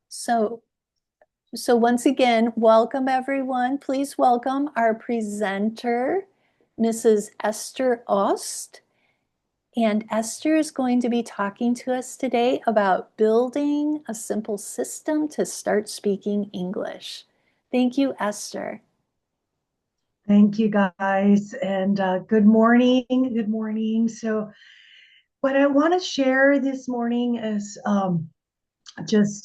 So, so once again, welcome everyone. Please welcome our presenter, Mrs. Esther Ost. And Esther is going to be talking to us today about building a simple system to start speaking English. Thank you, Esther. Thank you, guys, and good morning. Good morning. So, what I want to share this morning is just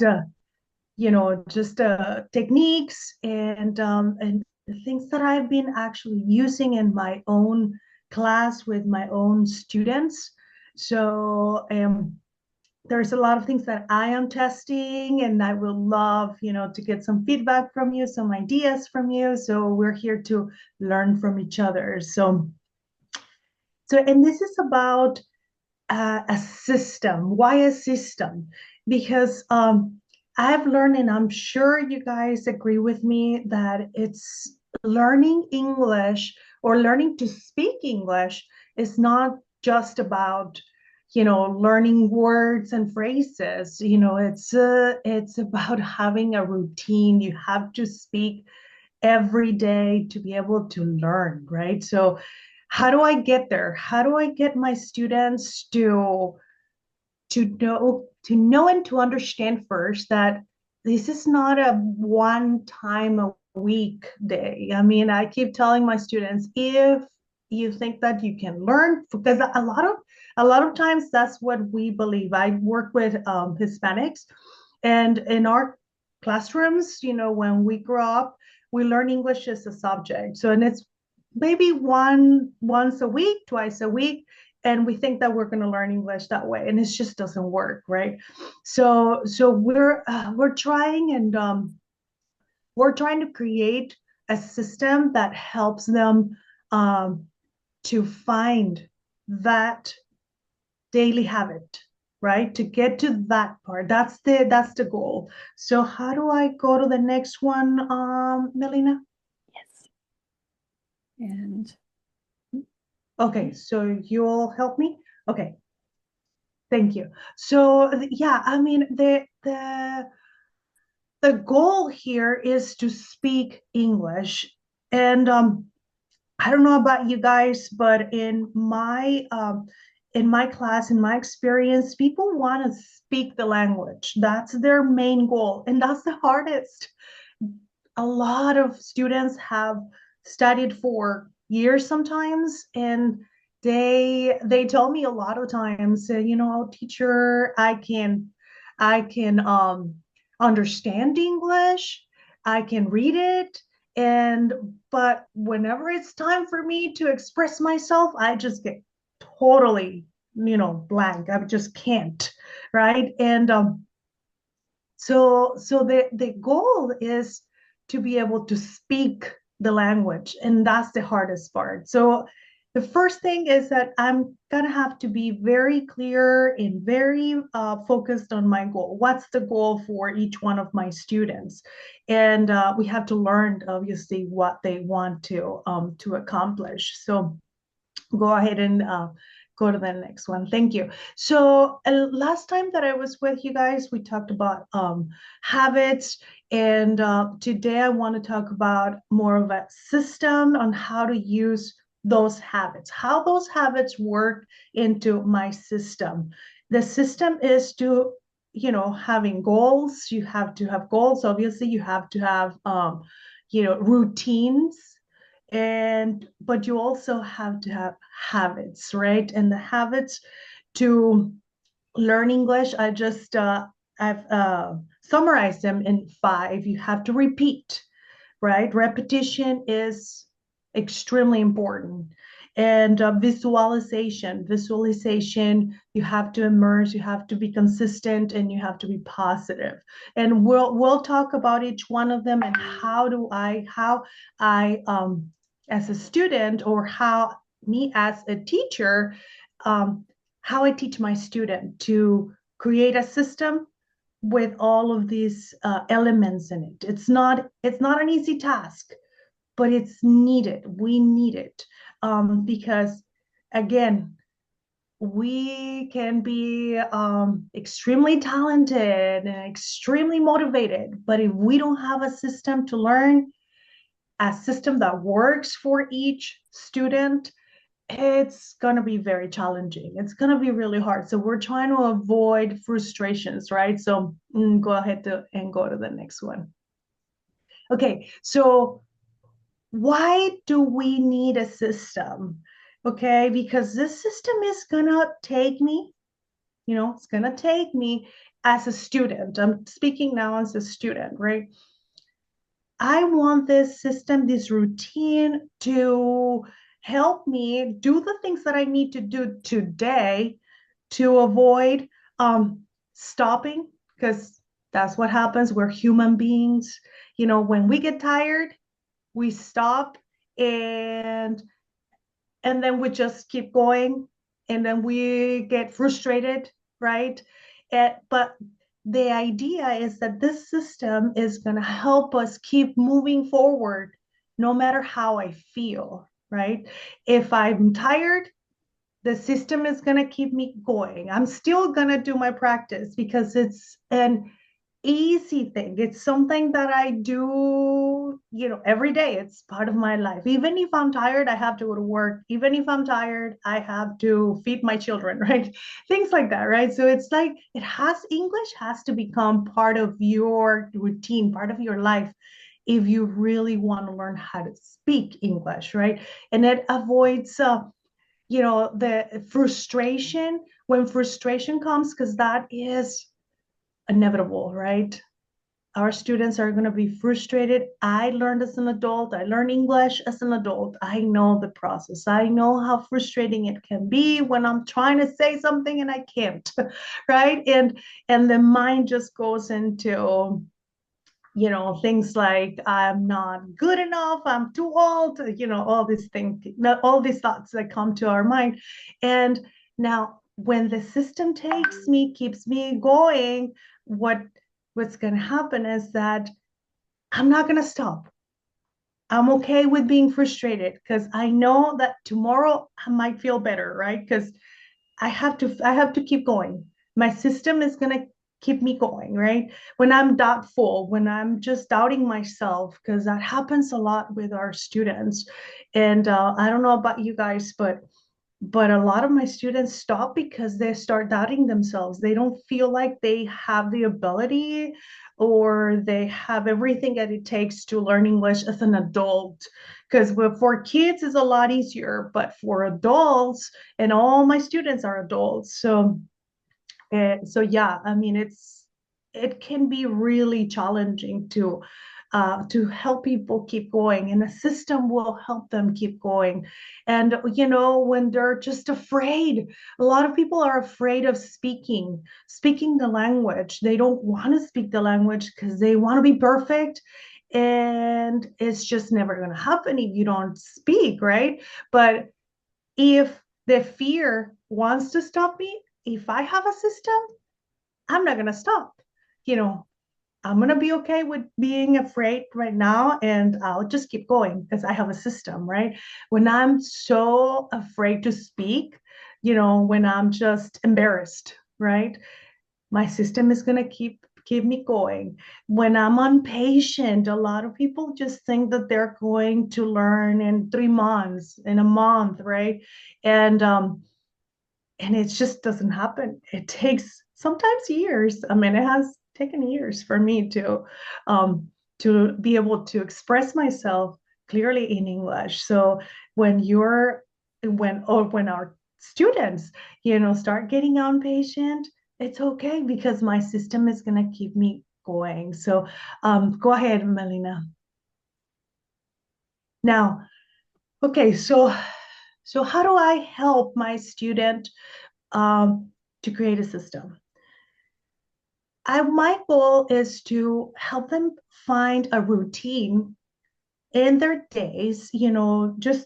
techniques and things that I've been actually using in my own class with my own students. So, there's a lot of things that I am testing, and I will love, to get some feedback from you, some ideas from you. So we're here to learn from each other. And this is about a system. Why a system? Because I've learned, and I'm sure you guys agree with me, that it's learning English or learning to speak English is not just about learning words and phrases. It's about having a routine. You have to speak every day to be able to learn, right? So how do I get there? How do I get my students to know and to understand first that this is not a one time a week day? I mean, I keep telling my students, if you think that you can learn, because a lot of times that's what we believe. I work with Hispanics, and in our classrooms, when we grow up, we learn English as a subject. So, and it's maybe once a week, twice a week, and we think that we're going to learn English that way, and it just doesn't work, right? So we're trying, and we're trying to create a system that helps them um, to find that daily habit, right? To get to that part. That's the goal. So how do I go to the next one, Melina? Yes. And Okay, so you'll help me? Okay, thank you. So yeah, I mean the goal here is to speak English. And I don't know about you guys, but in my class, in my experience, people want to speak the language. That's their main goal, and that's the hardest. A lot of students have studied for years sometimes, and they tell me a lot of times, teacher, I can understand English, I can read it, but whenever it's time for me to express myself, I just get totally, blank. I just can't, right? And so the goal is to be able to speak the language, and that's the hardest part. So the first thing is that I'm gonna have to be very clear and very focused on my goal. What's the goal for each one of my students? And we have to learn, obviously, what they want to accomplish. So go ahead and go to the next one. Thank you. So last time that I was with you guys, we talked about habits, and today I want to talk about more of a system on how to use those habits, how those habits work into my system. The system is to, having goals. You have to have goals. Obviously, you have to have, routines, and but you also have to have habits, right? And the habits to learn English, I've summarized them in five. You have to repeat, right? Repetition is extremely important. And visualization, you have to immerse, you have to be consistent, and you have to be positive. And we'll talk about each one of them, and how I as a student, or how me as a teacher, um, how I teach my student to create a system with all of these elements in it. It's not an easy task, but it's needed. We need it, because again, we can be extremely talented and extremely motivated, but if we don't have a system to learn, a system that works for each student, it's going to be very challenging. It's going to be really hard. So we're trying to avoid frustrations, right? So go ahead and go to the next one. Okay, so why do we need a system? Okay, because this system is going to take me, it's going to take me as a student. I'm speaking now as a student, right? I want this system, this routine to help me do the things that I need to do today to avoid stopping, because that's what happens. We're human beings. When we get tired, we stop, and then we just keep going, and then we get frustrated, right? But the idea is that this system is going to help us keep moving forward no matter how I feel, right? If I'm tired, the system is going to keep me going. I'm still going to do my practice because it's an easy thing. It's something that I do, every day. It's part of my life. Even if I'm tired, I have to go to work. Even if I'm tired, I have to feed my children, right? Things like that, right? So it's like English has to become part of your routine, part of your life, if you really want to learn how to speak English, right? And it avoids the frustration, when frustration comes, because that is inevitable, right? Our students are going to be frustrated. I learned as an adult. I learned English as an adult. I know the process. I know how frustrating it can be when I'm trying to say something and I can't, right? And the mind just goes into things like I'm not good enough, I'm too old, all these things, all these thoughts that come to our mind. And now when the system keeps me going, what's going to happen is that I'm not going to stop. I'm okay with being frustrated because I know that tomorrow I might feel better, right? Because I have to keep going. My system is going to keep me going, right? When I'm doubtful, when I'm just doubting myself, because that happens a lot with our students. And I don't know about you guys, but a lot of my students stop because they start doubting themselves. They don't feel like they have the ability or they have everything that it takes to learn English as an adult. Because for kids it's a lot easier, but for adults, and all my students are adults, so yeah, I mean, it can be really challenging to help people keep going, and a system will help them keep going. And when they're just afraid, a lot of people are afraid of speaking the language. They don't want to speak the language because they want to be perfect, and it's just never going to happen if you don't speak, right? But if the fear wants to stop me, if I have a system, I'm not going to stop. You know, I'm going to be okay with being afraid right now, and I'll just keep going because I have a system, right? When I'm so afraid to speak, when I'm just embarrassed, right? My system is going to keep me going. When I'm impatient, a lot of people just think that they're going to learn in 3 months, in a month, right? And it just doesn't happen. It takes sometimes years. I mean, it has taken years for me to be able to express myself clearly in English. So when you're when our students, start getting impatient, it's okay because my system is gonna keep me going. So go ahead, Melina. Now, okay, so how do I help my student to create a system? My goal is to help them find a routine in their days, just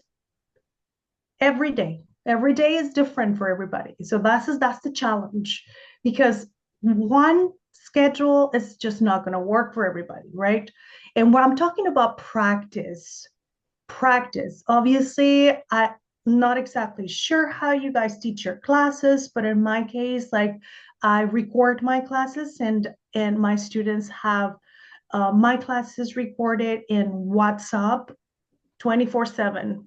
every day. Every day is different for everybody. So that's the challenge, because one schedule is just not going to work for everybody, right? And when I'm talking about practice, obviously, not exactly sure how you guys teach your classes, but in my case, like I record my classes and my students have my classes recorded in WhatsApp 24/7.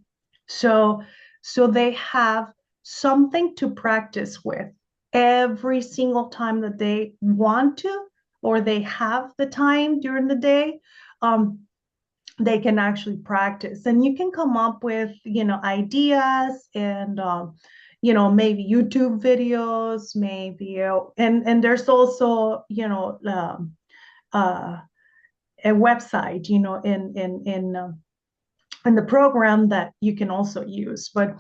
So so they have something to practice with every single time that they want to or they have the time during the day. Um, they can actually practice and you can come up with ideas and maybe YouTube videos, maybe and there's also uh, a website in the program that you can also use. But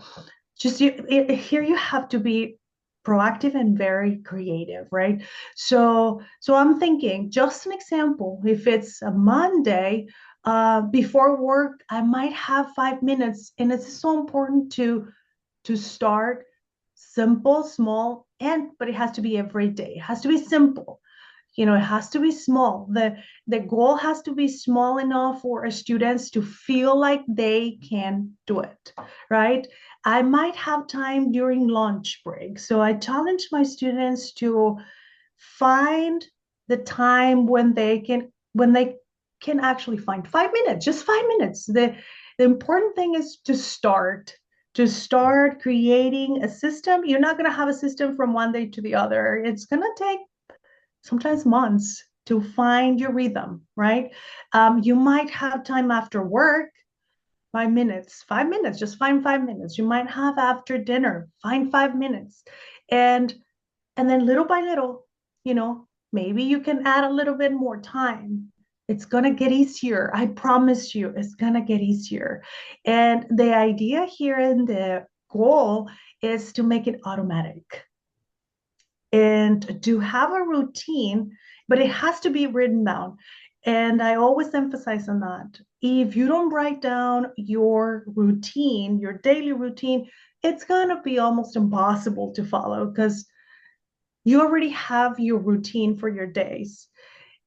here you have to be proactive and very creative, right? So I'm thinking, just an example, if it's a Monday, before work, I might have 5 minutes, and it's so important to start simple, small, and but it has to be every day. It has to be simple. It has to be small. The goal has to be small enough for students to feel like they can do it, right? I might have time during lunch break, so I challenge my students to find the time when they can actually find 5 minutes, just 5 minutes. The important thing is to start creating a system. You're not going to have a system from one day to the other. It's going to take sometimes months to find your rhythm, right? You might have time after work, 5 minutes, just find 5 minutes. You might have after dinner, find 5 minutes. And and then little by little, you know, maybe you can add a little bit more time. It's going to get easier. I promise you, it's going to get easier. And the idea here and the goal is to make it automatic and to have a routine, but it has to be written down. And I always emphasize on that. If you don't write down your routine, your daily routine, it's going to be almost impossible to follow because you already have your routine for your days.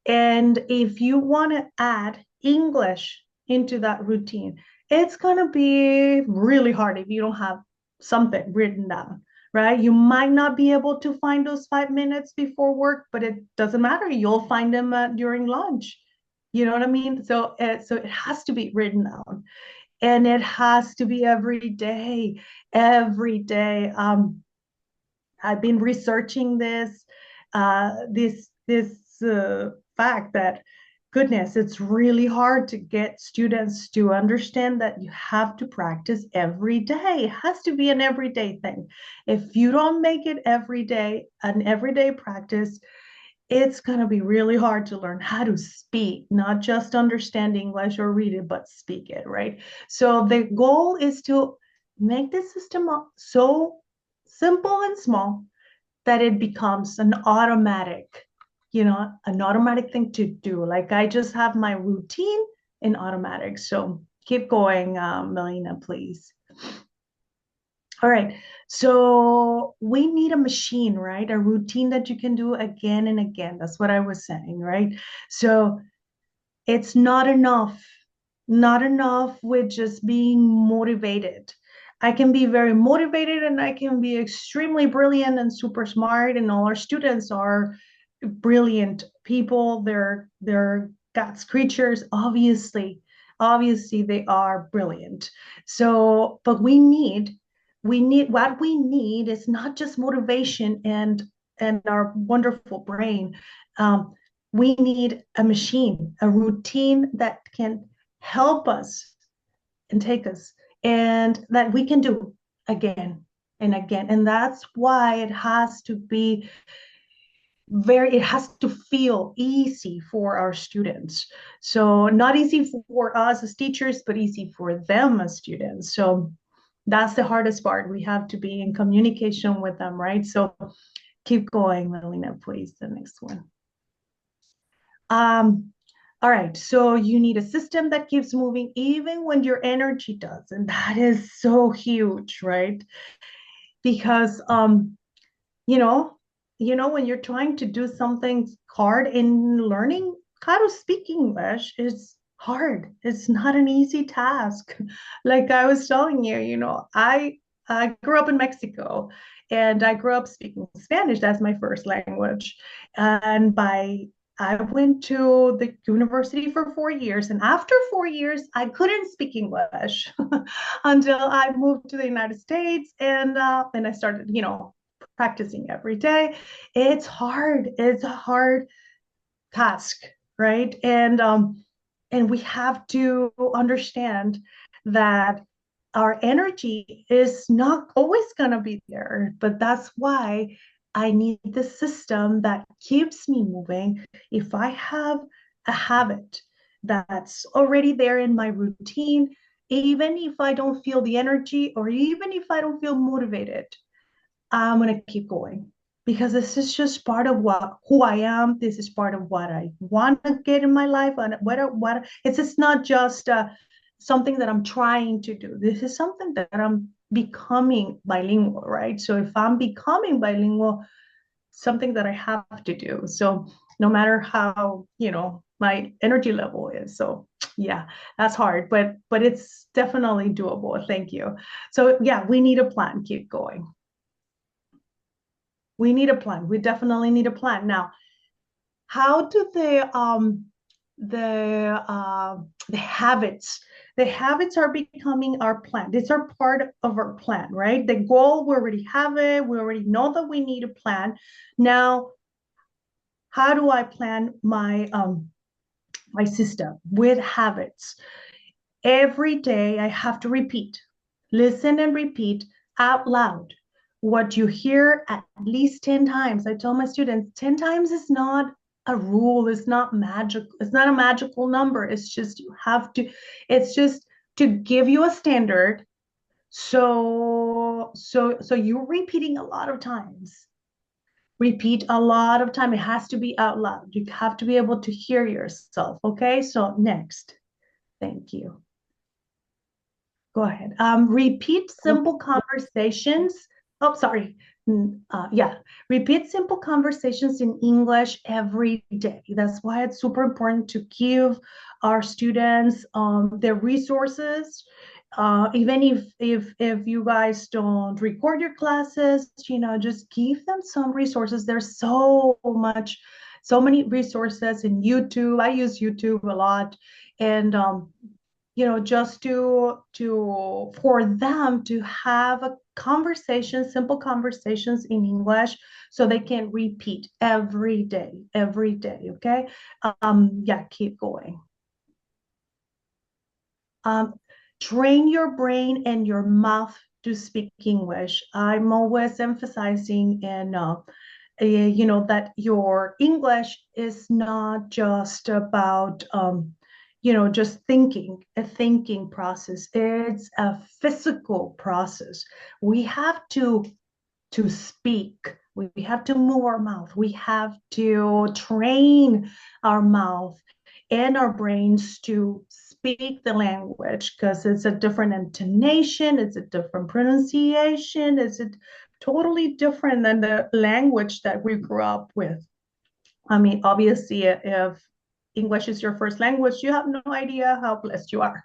And if you want to add English into that routine, it's going to be really hard if you don't have something written down, right? You might not be able to find those 5 minutes before work, but it doesn't matter. You'll find them during lunch. You know what I mean? So it has to be written down, and it has to be every day, every day. I've been researching this fact that goodness, it's really hard to get students to understand that you have to practice every day. It has to be an everyday thing. If you don't make it every day, an everyday practice, it's going to be really hard to learn how to speak, not just understand English or read it, but speak it, right? So the goal is to make the system so simple and small that it becomes an automatic thing to do. Like I just have my routine in automatic. So keep going, Melina, please. All right. So we need a machine, right? A routine that you can do again and again. That's what I was saying, right? So it's not enough with just being motivated. I can be very motivated and I can be extremely brilliant and super smart, and all our students are brilliant people. They're God's creatures, obviously they are brilliant. So but what we need is not just motivation and our wonderful brain. We need a machine, a routine that can help us and take us, and that we can do again and again. And that's why it has to feel easy for our students. So not easy for us as teachers, but easy for them as students. So that's the hardest part. We have to be in communication with them, right? So keep going, Melina, please, the next one. Um, all right, so you need a system that keeps moving even when your energy does, and that is so huge, right? Because you know, when you're trying to do something hard in learning how to speak English, is hard. It's not an easy task. Like I was telling you, I grew up in Mexico, and I grew up speaking Spanish. That's my first language. And I went to the university for 4 years, and after 4 years, I couldn't speak English until I moved to the United States, and I started, practicing every day. It's hard. It's a hard task, right? And we have to understand that our energy is not always going to be there, but that's why I need the system that keeps me moving. If I have a habit that's already there in my routine, even if I don't feel the energy or even if I don't feel motivated, I'm gonna keep going because this is just part of what who I am. This is part of what I want to get in my life, and what it's just not just something that I'm trying to do. This is something that I'm becoming bilingual, right? So if I'm becoming bilingual, something that I have to do. So no matter how my energy level is, so yeah, that's hard, but it's definitely doable. Thank you. So yeah, we need a plan. Keep going. We need a plan. We definitely need a plan. Now, how do the habits are becoming our plan. These are part of our plan, right? The goal, we already have it. We already know that we need a plan. Now, how do I plan my system with habits? Every day I have to repeat, listen and repeat out loud what you hear at least 10 times. I tell my students 10 times is not a rule, it's not magic, it's not a magical number. It's just you have to, it's just to give you a standard. So you're repeating a lot of times. Repeat a lot of time. It has to be out loud. You have to be able to hear yourself. Okay, so next. Thank you. Go ahead. Repeat simple conversations. Oh, sorry. Yeah, repeat simple conversations in English every day. That's why it's super important to give our students their resources. Even if you guys don't record your classes, just give them some resources. There's so many resources in YouTube. I use YouTube a lot, and just to for them to have a conversation, simple conversations in English, so they can repeat every day. Okay. Yeah, keep going. um, Train your brain and your mouth to speak English. I'm always emphasizing that your English is not just about just a thinking process. It's a physical process. We have to speak. We have to move our mouth. We have to train our mouth and our brains to speak the language because it's a different intonation, it's a different pronunciation, it's totally different than the language that we grew up with. I mean, obviously, if English is your first language, you have no idea how blessed you are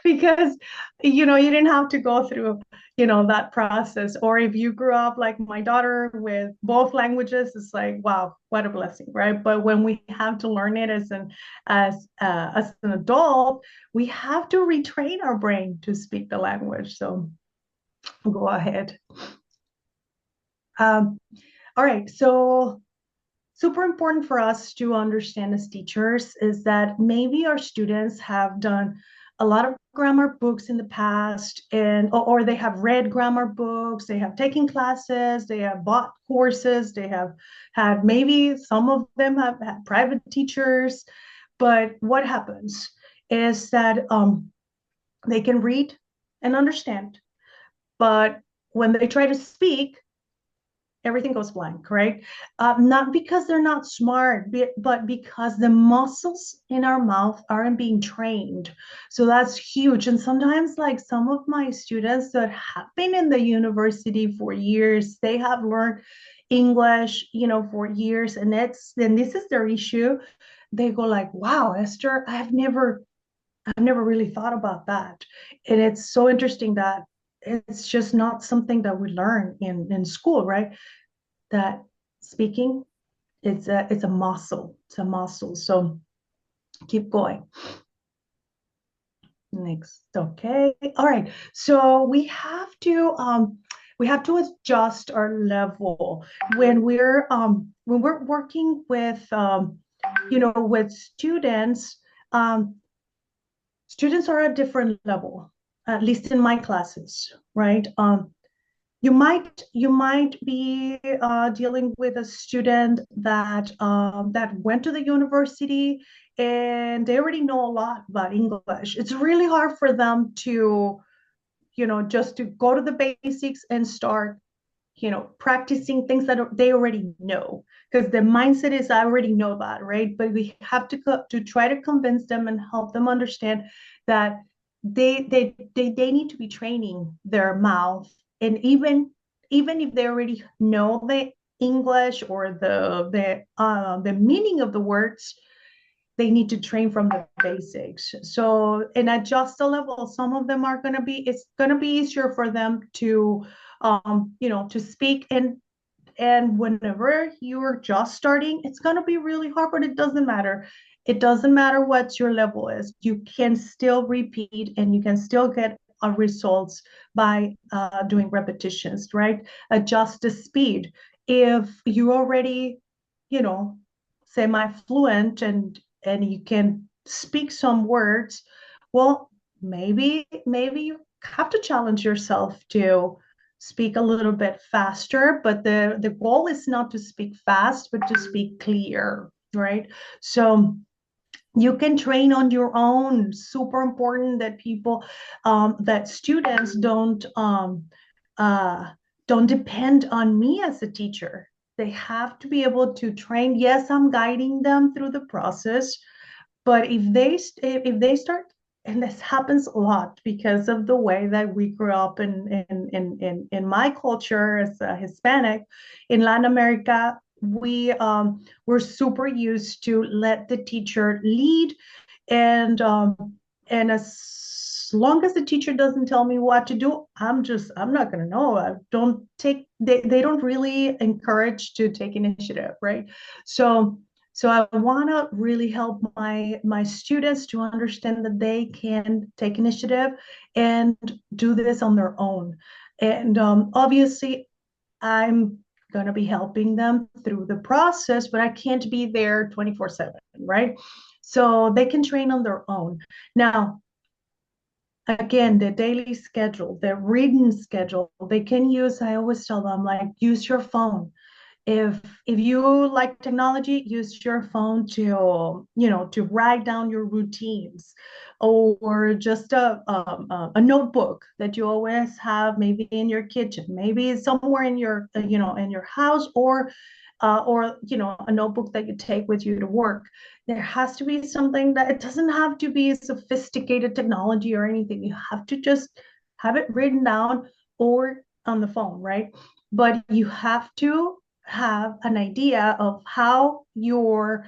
because, you didn't have to go through, that process. Or if you grew up like my daughter with both languages, it's like, wow, what a blessing, right? But when we have to learn it as an adult, we have to retrain our brain to speak the language. So go ahead. Um, all right. So super important for us to understand as teachers is that maybe our students have done a lot of grammar books in the past, or they have read grammar books, they have taken classes, they have bought courses, they have had, maybe some of them have had private teachers. But what happens is that they can read and understand, but when they try to speak, everything goes blank, right? Not because they're not smart, but because the muscles in our mouth aren't being trained. So that's huge. And sometimes, like some of my students that have been in the university for years, they have learned English, for years, and this is their issue. They go like, "Wow, Esther, I've never really thought about that." And it's so interesting that it's just not something that we learn in school, right? That speaking, it's a muscle. It's a muscle. So keep going. Next. Okay. All right. So we have to adjust our level when we're working with students. Students are at a different level, at least in my classes, right? You might be dealing with a student that went to the university and they already know a lot about English. It's really hard for them to, just to go to the basics and start, practicing things that they already know, because the mindset is I already know that, right? But we have to try to convince them and help them understand that they need to be training their mouth, and even if they already know the English or the meaning of the words, they need to train from the basics. So, and adjust the level. Some of them it's going to be easier for them to speak. And whenever you're just starting, it's going to be really hard, but it doesn't matter. It doesn't matter what your level is. You can still repeat and you can still get results by doing repetitions, right? Adjust the speed. If you already, you know, semi-fluent and you can speak some words, well, maybe you have to challenge yourself to speak a little bit faster, but the goal is not to speak fast, but to speak clear, right? So you can train on your own. Super important that that students uh, don't depend on me as a teacher. They have to be able to train. Yes, I'm guiding them through the process, but if they start, and this happens a lot because of the way that we grew up in my culture as a Hispanic in Latin America, we're super used to let the teacher lead, and as long as the teacher doesn't tell me what to do, I'm not going to know. I don't take they don't really encourage to take initiative, right? So so I want to really help my students to understand that they can take initiative and do this on their own. And obviously, I'm going to be helping them through the process, but I can't be there 24/7, right? So they can train on their own. Now, again, the daily schedule, the reading schedule, they can use, I always tell them, like, use your phone. If you like technology, use your phone to write down your routines, or just a notebook that you always have, maybe in your kitchen, maybe somewhere in your house, or a notebook that you take with you to work. There has to be something that, it doesn't have to be sophisticated technology or anything. You have to just have it written down or on the phone, right? But you have to have an idea of how your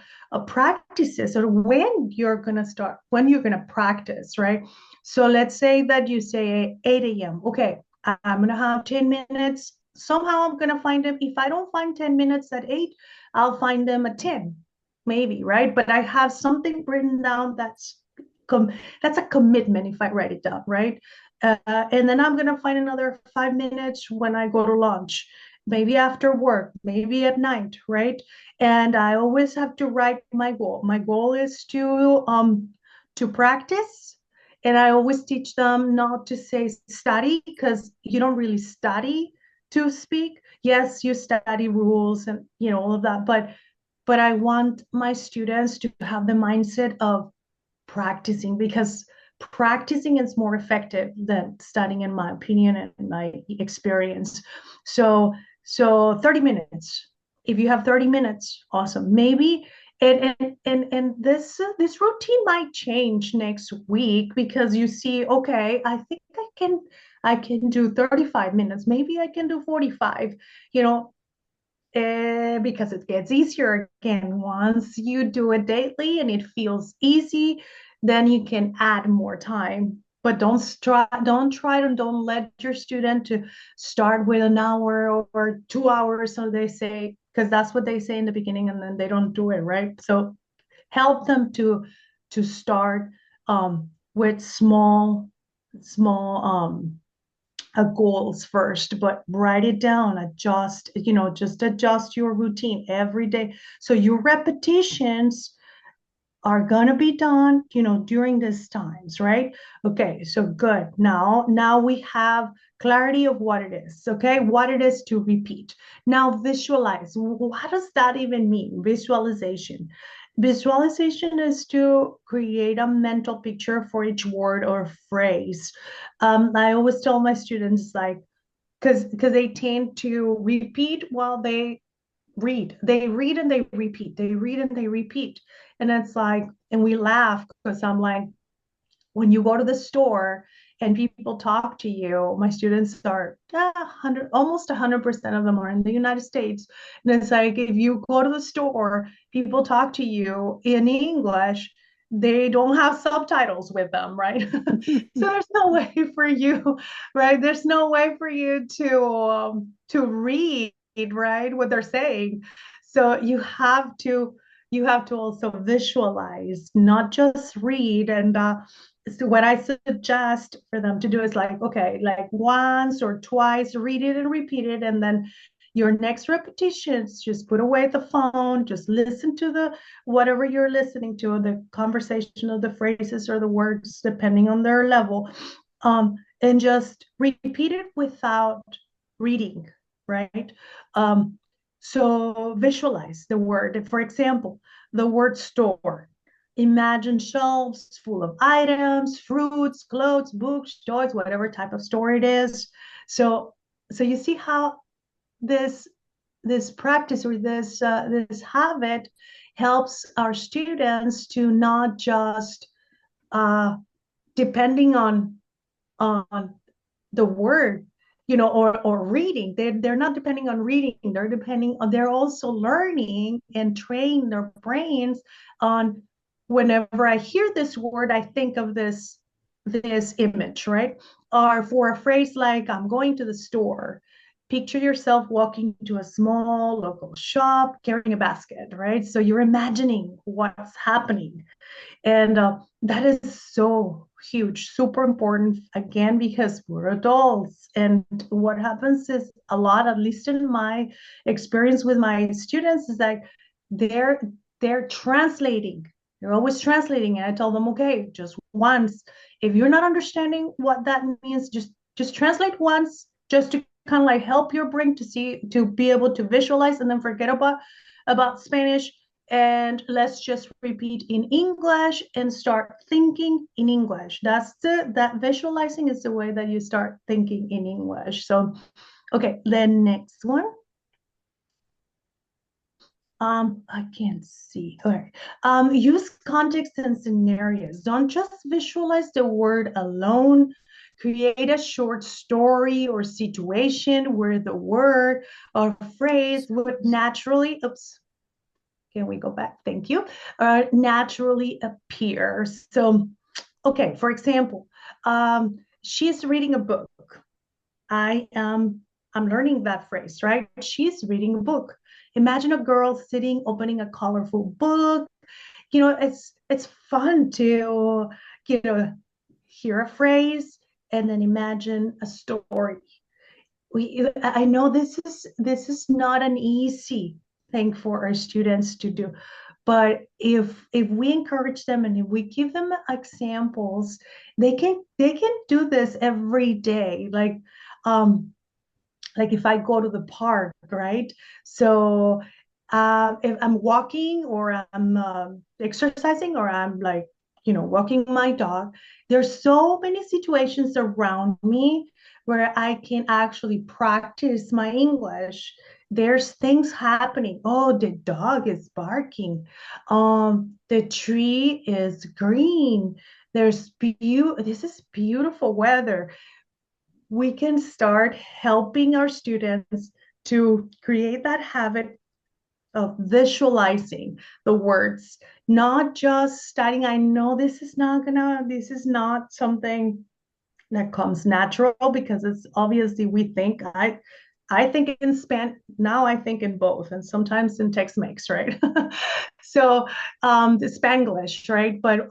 practices, or when you're going to practice, right? So let's say that you say 8 a.m. Okay, I'm going to have 10 minutes. Somehow I'm going to find them. If I don't find 10 minutes at 8, I'll find them at 10, maybe, right? But I have something written down that's a commitment if I write it down, right? And then I'm going to find another 5 minutes when I go to lunch, maybe after work, maybe at night, right? And I always have to write my goal. My goal is to practice. And I always teach them not to say study, because you don't really study to speak. Yes, you study rules and all of that, but I want my students to have the mindset of practicing, because practicing is more effective than studying, in my opinion and my experience. So 30 minutes. If you have 30 minutes, awesome. Maybe and this routine might change next week, because you see, okay, I think I can do 35 minutes. Maybe I can do 45, you know, because it gets easier again. Once you do it daily and it feels easy, then you can add more time. but don't let your student to start with an hour or 2 hours, so they say, because that's what they say in the beginning, and then they don't do it, right? So help them to start with small goals first, but write it down, adjust, just adjust your routine every day. So your repetitions are gonna be done, during these times, right? Okay, so good. Now we have clarity of what it is, okay? What it is to repeat. Now visualize. What does that even mean? Visualization. Visualization is to create a mental picture for each word or phrase. I always tell my students, like, because they tend to repeat while they read. They read and they repeat. They read and they repeat. And it's like, and we laugh because I'm like, when you go to the store and people talk to you, my students are 100, almost 100% of them are in the United States. And it's like, if you go to the store, people talk to you in English, they don't have subtitles with them, right? So there's no way for you, right? There's no way for you to read, right, what they're saying. So you have to also visualize, not just read. And so what I suggest for them to do is, like, okay, like once or twice, read it and repeat it, and then your next repetitions, just put away the phone, just listen to the whatever you're listening to, the conversation of the phrases or the words, depending on their level, and just repeat it without reading, right? Um, so visualize the word. For example, the word store. Imagine shelves full of items, fruits, clothes, books, toys, whatever type of store it is. So, so you see how this this practice, or this habit, helps our students to not just uh, depending on the word, or reading. They're not depending on reading. They're also learning and training their brains on, whenever I hear this word, I think of this image, right? Or for a phrase like, I'm going to the store, picture yourself walking to a small local shop carrying a basket, right? So you're imagining what's happening. And that is so huge, super important, again, because we're adults. And what happens is a lot, at least in my experience with my students, is like they're they're translating. They're always translating. And I tell them, okay, just once. If you're not understanding what that means, just translate once, just to kind of like help your brain to be able to visualize, and then forget about Spanish, and let's just repeat in English and start thinking in English. That visualizing is the way that you start thinking in English. So, okay, the next one. I can't see. All right. Use context and scenarios. Don't just visualize the word alone. Create a short story or situation where the word or phrase would naturally, oops, can we go back? Thank you. Naturally appear. So, okay, for example, she's reading a book. I'm learning that phrase, right? She's reading a book. Imagine a girl sitting, opening a colorful book. It's fun to, you know, hear a phrase and then imagine a story. I know this is not an easy thing for our students to do, but if we encourage them and if we give them examples, they can do this every day. Like if I go to the park, right? So if I'm walking, or I'm exercising, or I'm like, walking my dog, there's so many situations around me where I can actually practice my English. There's things happening. Oh, the dog is barking. The tree is green. This is beautiful weather. We can start helping our students to create that habit of visualizing the words, not just studying. I know this is not something that comes natural because it's obviously we think I think in span now I think in both and sometimes in Tex-Mex, right? So the Spanglish, right? But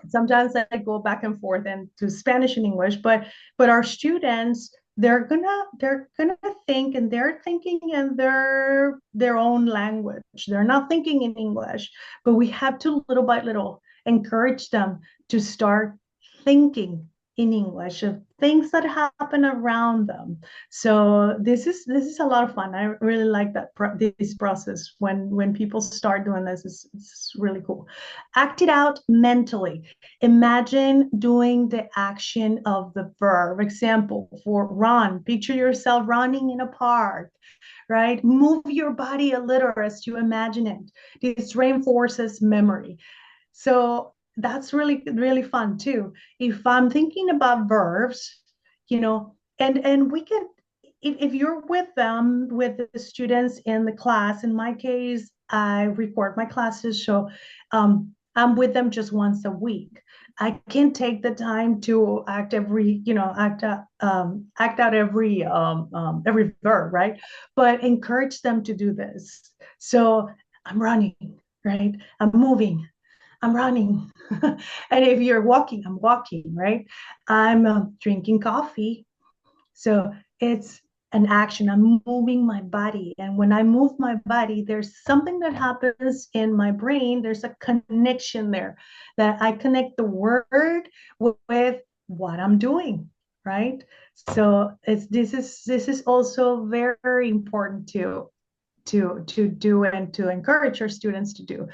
sometimes I go back and forth and to Spanish and English, but our students they're gonna think and they're thinking in their own language. They're not thinking in English, but we have to little by little encourage them to start thinking in English of things that happen around them. So this is a lot of fun. I really like this process when people start doing this. It's really cool. Act it out mentally. Imagine doing the action of the verb. Example for run, picture yourself running in a park, right? Move your body a little as you imagine it. This reinforces memory. So that's really, really fun too. If I'm thinking about verbs, and we can, if you're with them, with the students in the class, in my case, I record my classes. So I'm with them just once a week. I can take the time to act out every verb, right? But encourage them to do this. So I'm running, right? I'm moving, I'm running. And if you're walking, I'm walking, right? I'm drinking coffee. So it's an action. I'm moving my body. And when I move my body, there's something that happens in my brain. There's a connection there that I connect the word with what I'm doing, right? So this is also very important to do and to encourage your students to do.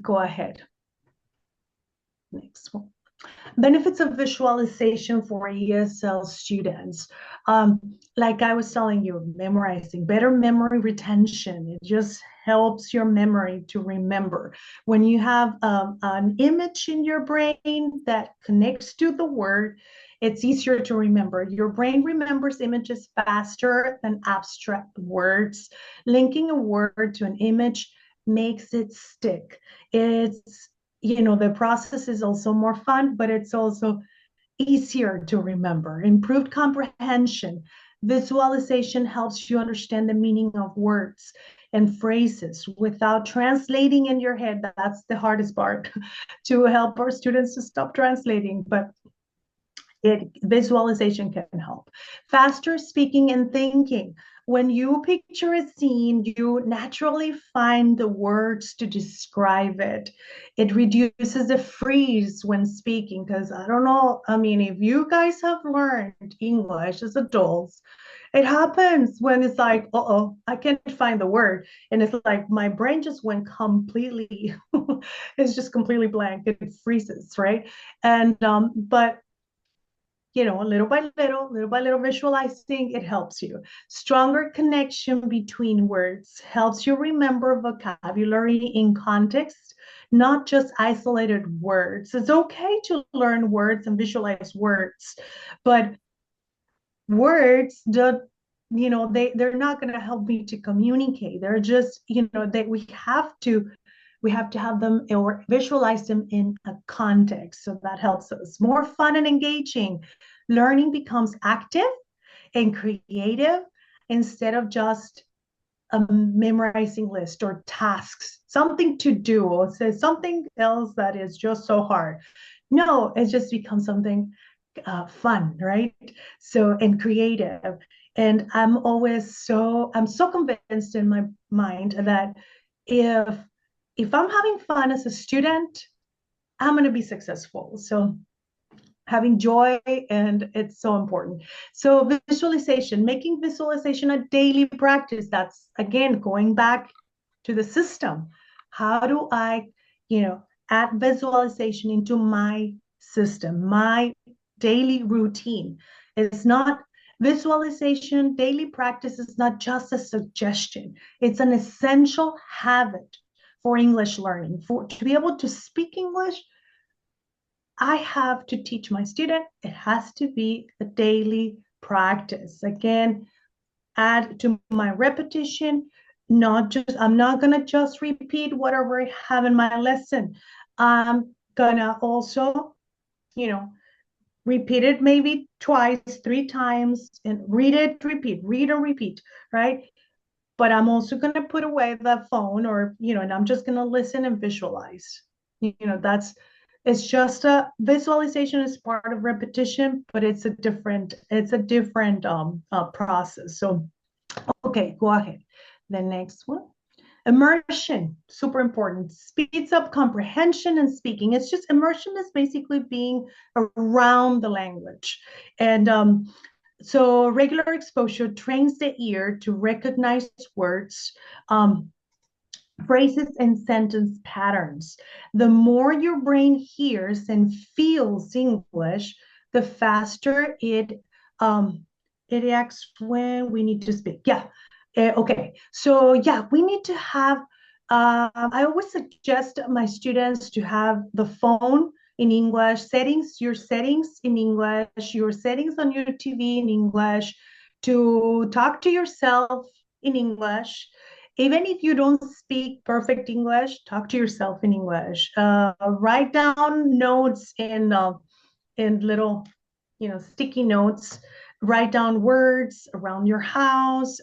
Go ahead. Next one. Benefits of visualization for ESL students. Like I was telling you, memorizing, better memory retention. It just helps your memory to remember. When you have an image in your brain that connects to the word, it's easier to remember. Your brain remembers images faster than abstract words. Linking a word to an image makes it stick. The process is also more fun, but it's also easier to remember. Improved comprehension. Visualization helps you understand the meaning of words and phrases without translating in your head. That's the hardest part to help our students to stop translating, but visualization can help. Faster speaking and thinking. When you picture a scene, you naturally find the words to describe it. It reduces the freeze when speaking, because I don't know, I mean, if you guys have learned English as adults, it happens when it's like, uh-oh, I can't find the word. And it's like my brain just went completely, it's just completely blank. It freezes, right? And but little by little visualizing, it helps you. Stronger connection between words helps you remember vocabulary in context, not just isolated words. It's okay to learn words and visualize words, but words don't, they're not going to help me to communicate. They're just, that we have to have them or visualize them in a context. So that helps us. More fun and engaging. Learning becomes active and creative instead of just a memorizing list or tasks, something to do, or say something else that is just so hard. No, it just becomes something fun, right? So, and creative. And I'm so convinced in my mind that if if I'm having fun as a student, I'm going to be successful. So having joy, and it's so important. So visualization, making visualization a daily practice. That's again going back to the system. How do I, add visualization into my system, my daily routine? It's not visualization, daily practice is not just a suggestion. It's an essential habit for English learning. For to be able to speak English, I have to teach my student. It has to be a daily practice. Again, add to my repetition, I'm not going to just repeat whatever I have in my lesson. I'm going to also, you know, repeat it maybe twice, 3 times, and read it, read and repeat, right? But I'm also going to put away the phone or, and I'm just going to listen and visualize. It's just a visualization is part of repetition, but it's a different process. So, okay, go ahead. The next one. Immersion, super important, speeds up comprehension and speaking. It's just immersion is basically being around the language. And so regular exposure trains the ear to recognize words, phrases, and sentence patterns. The more your brain hears and feels English, the faster it acts when we need to speak. Yeah. Okay. So yeah, we need to have. I always suggest my students to have the phone in English, your settings in English, your settings on your TV in English, to talk to yourself in English. Even if you don't speak perfect English, talk to yourself in English. Write down notes in little, sticky notes. Write down words around your house.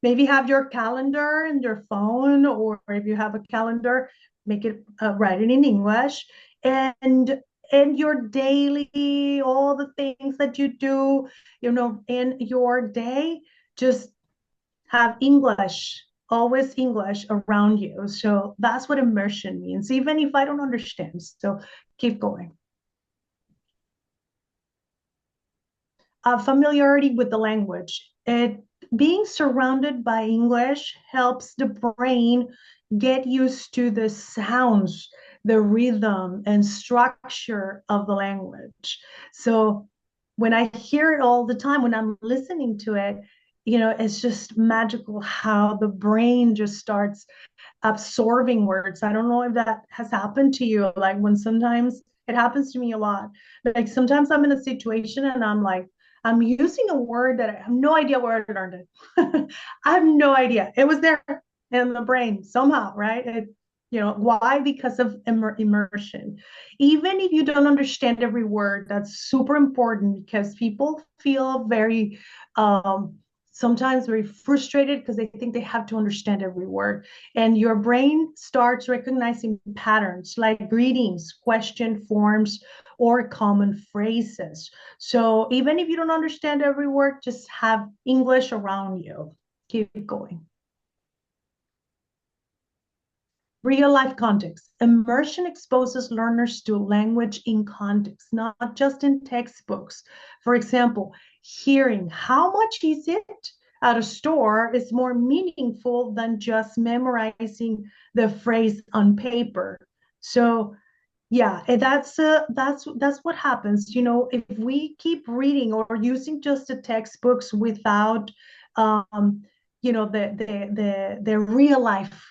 Maybe have your calendar in your phone, or if you have a calendar, make it write it in English. And your daily, all the things that you do, in your day, just have English, always English around you. So that's what immersion means, even if I don't understand. So keep going. Familiarity with the language. Being surrounded by English helps the brain get used to the sounds, the rhythm, and structure of the language. So when I hear it all the time, when I'm listening to it, it's just magical how the brain just starts absorbing words. I don't know if that has happened to you. Like when sometimes it happens to me a lot. Like sometimes I'm in a situation and I'm like, I'm using a word that I have no idea where I learned it. I have no idea. It was there in the brain somehow, right? Why? Because of immersion. Even if you don't understand every word, that's super important because people feel um, sometimes very frustrated because they think they have to understand every word. And your brain starts recognizing patterns like greetings, question forms, or common phrases. So even if you don't understand every word, just have English around you. Keep going. Real life context. Immersion exposes learners to language in context, not just in textbooks. For example, hearing how much is it at a store is more meaningful than just memorizing the phrase on paper. So yeah, and that's what happens. If we keep reading or using just the textbooks without the real life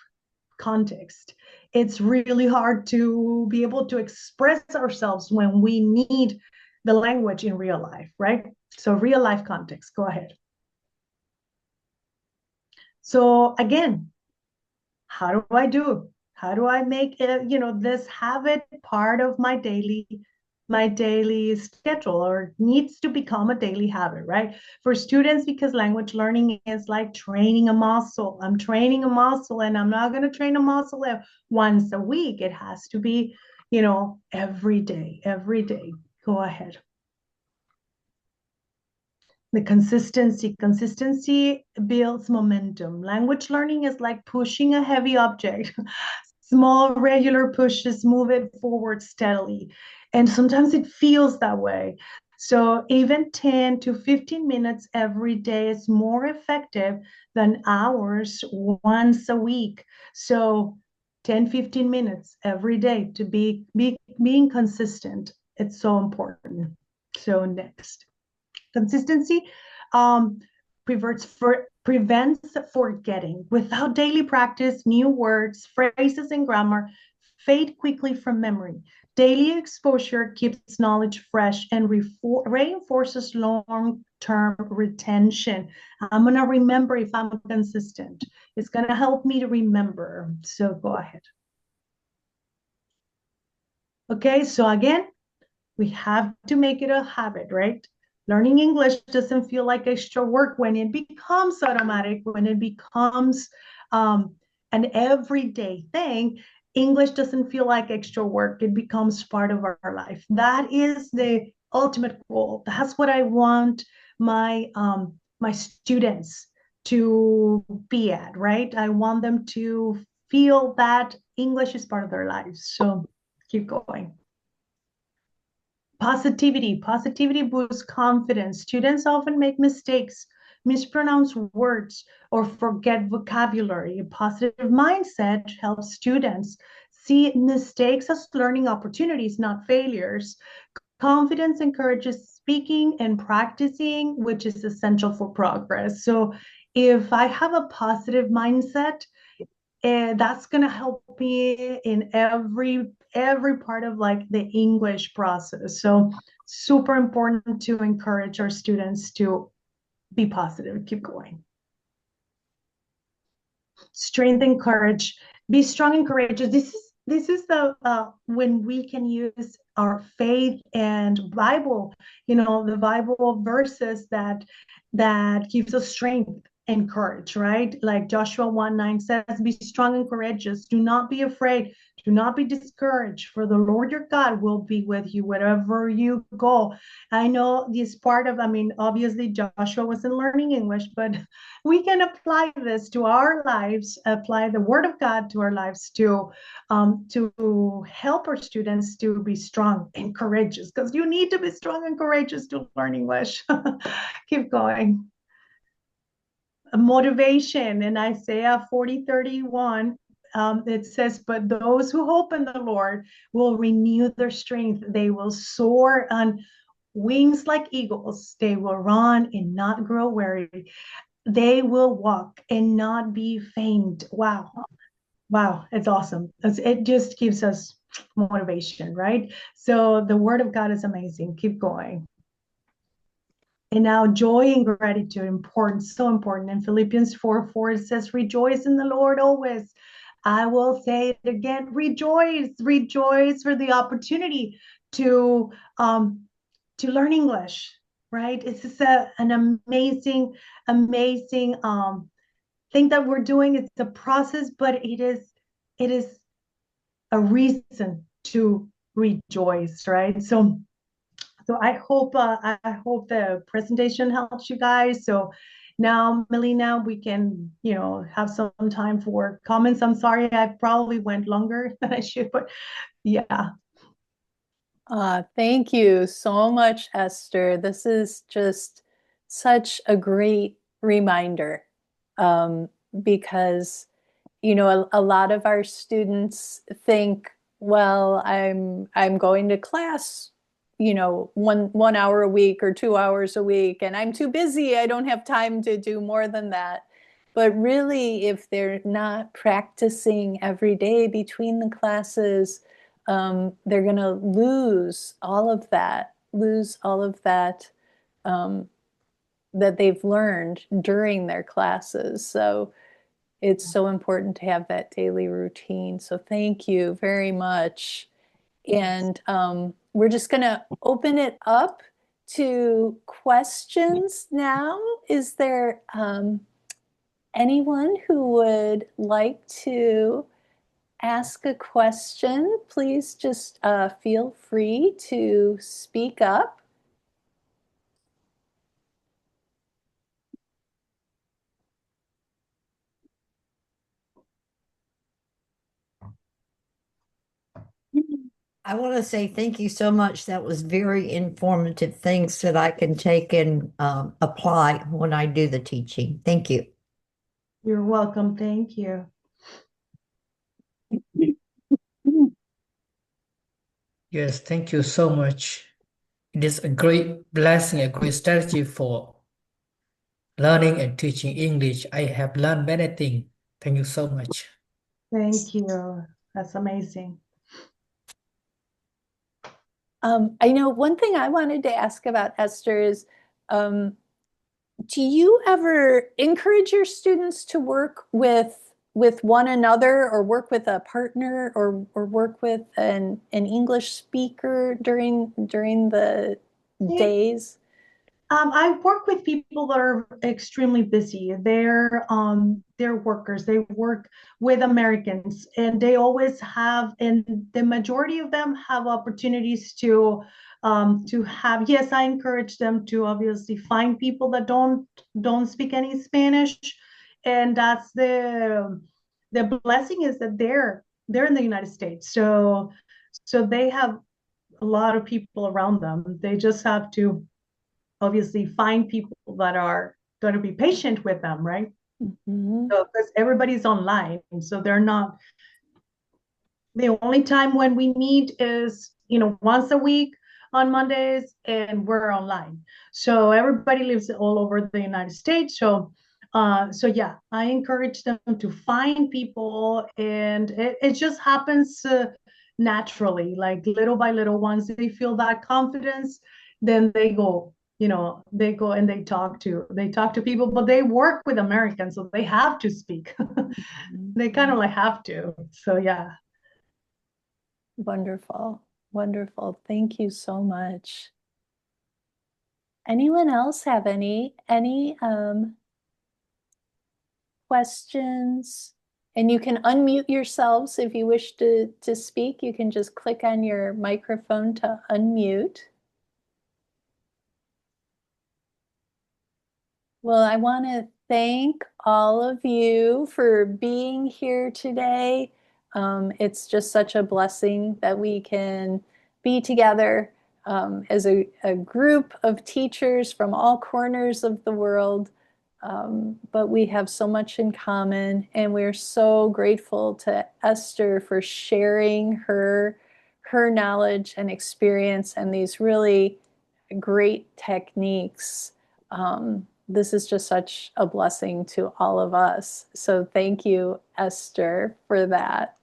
context, it's really hard to be able to express ourselves when we need the language in real life, right? So real life context, go ahead. So again, how do I do? How do I make it, this habit part of my daily schedule, or needs to become a daily habit, right? For students, because language learning is like training a muscle. I'm training a muscle, and I'm not going to train a muscle once a week. It has to be, every day, every day. Go ahead. The consistency builds momentum. Language learning is like pushing a heavy object. Small regular pushes move it forward steadily, and sometimes it feels that way. So even 10 to 15 minutes every day is more effective than hours once a week. So 10, 15 minutes every day to being consistent, it's so important. So next, consistency um, prevents forgetting. Without daily practice, new words, phrases, and grammar fade quickly from memory. Daily exposure keeps knowledge fresh and reinforces long-term retention. I'm going to remember if I'm consistent. It's going to help me to remember. So go ahead. Okay, so again, We have to make it a habit, right? Learning English doesn't feel like extra work when it becomes automatic, when it becomes an everyday thing. English doesn't feel like extra work. It becomes part of our life. That is the ultimate goal. That's what I want my students to be at, right? I want them to feel that English is part of their lives. So keep going. Positivity boosts confidence. Students often make mistakes, mispronounce words, or forget vocabulary. A positive mindset helps students see mistakes as learning opportunities, not failures. Confidence encourages speaking and practicing, which is essential for progress. So if I have a positive mindset, and that's going to help me in every part of like the English process. So super important to encourage our students to be positive, keep going. Strength and courage. Be strong and courageous. This is the when we can use our faith and Bible, the Bible verses that gives us strength and courage, right? Like Joshua 1:9 says, be strong and courageous. Do not be afraid. Do not be discouraged, for the Lord your God will be with you wherever you go. I know this part of, I mean, obviously Joshua wasn't learning English, but we can apply this to our lives, apply the word of God to our lives to help our students to be strong and courageous, because you need to be strong and courageous to learn English. Keep going. Motivation in Isaiah 40:31. It says, but those who hope in the Lord will renew their strength. They will soar on wings like eagles. They will run and not grow weary. They will walk and not be faint. Wow. Wow. It's awesome. It just gives us motivation, right? So the word of God is amazing. Keep going. And now joy and gratitude, important, so important. In Philippians 4:4, it says, rejoice in the Lord always. I will say it again, rejoice for the opportunity to um, to learn English, right? It's just an amazing thing that we're doing. It's a process, but it is a reason to rejoice, right? So I hope the presentation helps you guys. So now, Melina, we can have some time for comments. I'm sorry, I probably went longer than I should, but yeah. Thank you so much, Esther. This is just such a great reminder um, because, a lot of our students think, well, I'm going to class, one hour a week or 2 hours a week, and I'm too busy. I don't have time to do more than that. But really, if they're not practicing every day between the classes, they're going to lose all of that um, that they've learned during their classes. So it's so important to have that daily routine. So thank you very much. And we're just going to open it up to questions now. Is there anyone who would like to ask a question? Please just feel free to speak up. I want to say thank you so much. That was very informative things that I can take and apply when I do the teaching. Thank you. You're welcome. Thank you. Yes, thank you so much. It is a great blessing, a great strategy for learning and teaching English. I have learned many things. Thank you so much. Thank you. That's amazing. I know one thing I wanted to ask about Esther is, do you ever encourage your students to work with with one another, or work with a partner, or work with an English speaker during the days? I work with people that are extremely busy. They're workers. They work with Americans, and they always have, and the majority of them have opportunities to have. Yes, I encourage them to obviously find people that don't speak any Spanish, and that's the blessing is that they're in the United States, so they have a lot of people around them. They just have to obviously find people that are going to be patient with them, right? Mm-hmm. So because everybody's online, so they're not. The only time when we meet is once a week on Mondays, and we're online. So everybody lives all over the United States. So yeah, I encourage them to find people, and it just happens naturally, like little by little. Once they feel that confidence, then they go and they talk to people, but they work with Americans, so they have to speak. They kind of like have to. So yeah. Wonderful. Wonderful. Thank you so much. Anyone else have any questions? And you can unmute yourselves if you wish to speak. You can just click on your microphone to unmute. Well, I want to thank all of you for being here today. It's just such a blessing that we can be together as a group of teachers from all corners of the world. But we have so much in common, and we're so grateful to Esther for sharing her knowledge and experience and these really great techniques. This is just such a blessing to all of us. So thank you, Esther, for that.